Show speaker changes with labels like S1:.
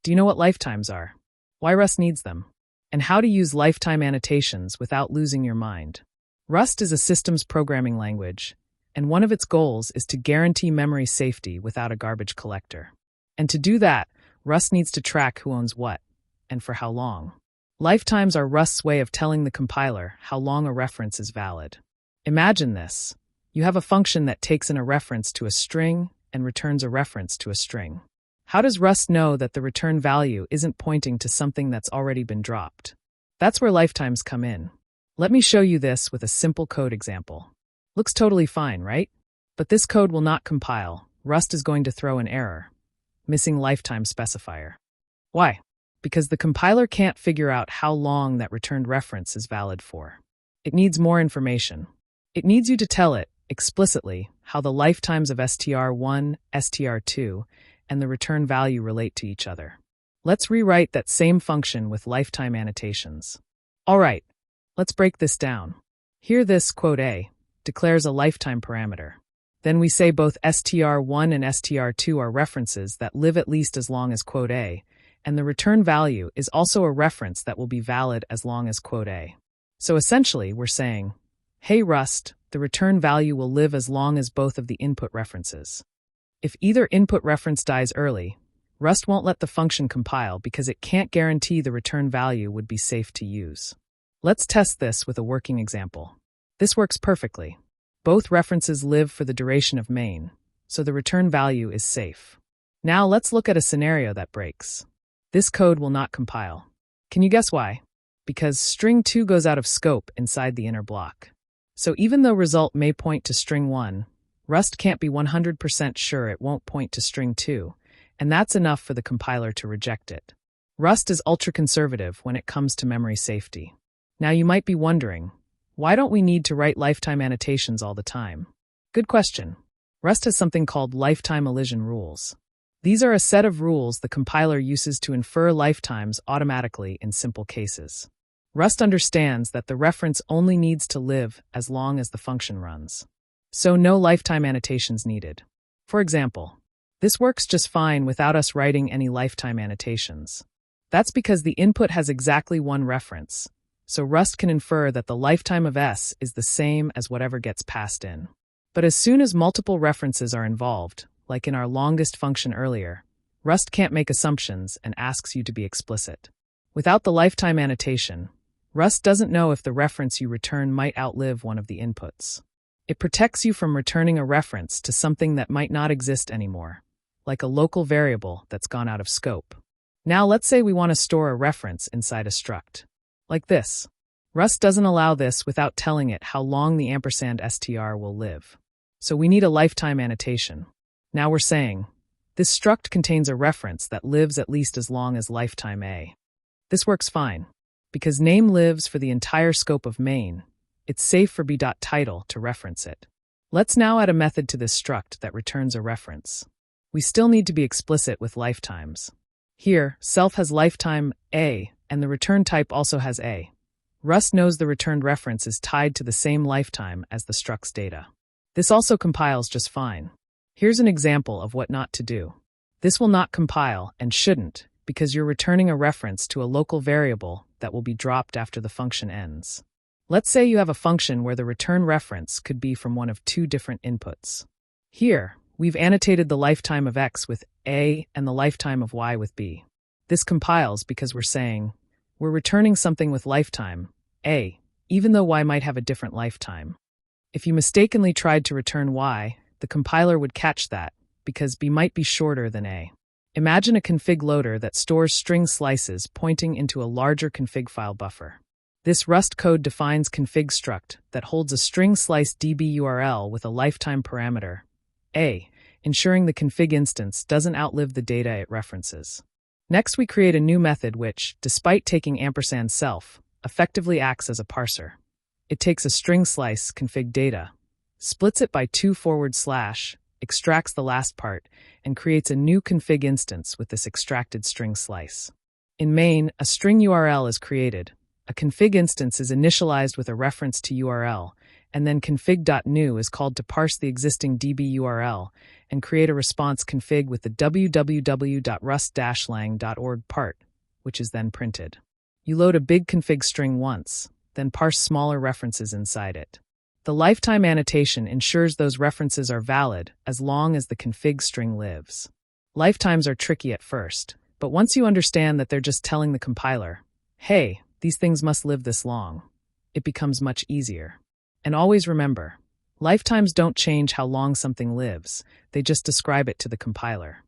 S1: Do you know what lifetimes are? Why Rust needs them? And how to use lifetime annotations without losing your mind? Rust is a systems programming language, and one of its goals is to guarantee memory safety without a garbage collector. And to do that, Rust needs to track who owns what, and for how long. Lifetimes are Rust's way of telling the compiler how long a reference is valid. Imagine this. You have a function that takes in a reference to a string and returns a reference to a string. How does Rust know that the return value isn't pointing to something that's already been dropped? That's where lifetimes come in. Let me show you this with a simple code example. Looks totally fine, right? But this code will not compile. Rust is going to throw an error. Missing lifetime specifier. Why? Because the compiler can't figure out how long that returned reference is valid for. It needs more information. It needs you to tell it, explicitly, how the lifetimes of str1, str2, and the return value relate to each other. Let's rewrite that same function with lifetime annotations. All right, let's break this down. Here this, quote A, declares a lifetime parameter. Then we say both str1 and str2 are references that live at least as long as quote A, and the return value is also a reference that will be valid as long as quote A. So essentially, we're saying, hey Rust, the return value will live as long as both of the input references. If either input reference dies early, Rust won't let the function compile because it can't guarantee the return value would be safe to use. Let's test this with a working example. This works perfectly. Both references live for the duration of main, so the return value is safe. Now let's look at a scenario that breaks. This code will not compile. Can you guess why? Because string 2 goes out of scope inside the inner block. So even though result may point to string 1, Rust can't be 100% sure it won't point to string 2, and that's enough for the compiler to reject it. Rust is ultra-conservative when it comes to memory safety. Now you might be wondering, why don't we need to write lifetime annotations all the time? Good question. Rust has something called lifetime elision rules. These are a set of rules the compiler uses to infer lifetimes automatically in simple cases. Rust understands that the reference only needs to live as long as the function runs. So no lifetime annotations needed. For example, this works just fine without us writing any lifetime annotations. That's because the input has exactly one reference, so Rust can infer that the lifetime of S is the same as whatever gets passed in. But as soon as multiple references are involved, like in our longest function earlier, Rust can't make assumptions and asks you to be explicit. Without the lifetime annotation, Rust doesn't know if the reference you return might outlive one of the inputs. It protects you from returning a reference to something that might not exist anymore, like a local variable that's gone out of scope. Now let's say we want to store a reference inside a struct. Like this. Rust doesn't allow this without telling it how long the ampersand str will live. So we need a lifetime annotation. Now we're saying, this struct contains a reference that lives at least as long as lifetime A. This works fine. Because name lives for the entire scope of main, it's safe for b.title to reference it. Let's now add a method to this struct that returns a reference. We still need to be explicit with lifetimes. Here, self has lifetime A, and the return type also has A. Rust knows the returned reference is tied to the same lifetime as the struct's data. This also compiles just fine. Here's an example of what not to do. This will not compile and shouldn't because you're returning a reference to a local variable that will be dropped after the function ends. Let's say you have a function where the return reference could be from one of two different inputs. Here, we've annotated the lifetime of X with A and the lifetime of Y with B. This compiles because we're saying, we're returning something with lifetime, A, even though Y might have a different lifetime. If you mistakenly tried to return Y, the compiler would catch that, because B might be shorter than A. Imagine a config loader that stores string slices pointing into a larger config file buffer. This Rust code defines config struct that holds a string slice DB URL with a lifetime parameter, A, ensuring the config instance doesn't outlive the data it references. Next, we create a new method which, despite taking ampersand self, effectively acts as a parser. It takes a string slice config data, splits it by 2//, extracts the last part, and creates a new config instance with this extracted string slice. In main, a string URL is created. A config instance is initialized with a reference to URL, and then config.new is called to parse the existing DB URL and create a response config with the www.rust-lang.org part, which is then printed. You load a big config string once, then parse smaller references inside it. The lifetime annotation ensures those references are valid as long as the config string lives. Lifetimes are tricky at first, but once you understand that they're just telling the compiler, hey, these things must live this long, it becomes much easier. And always remember, lifetimes don't change how long something lives, they just describe it to the compiler.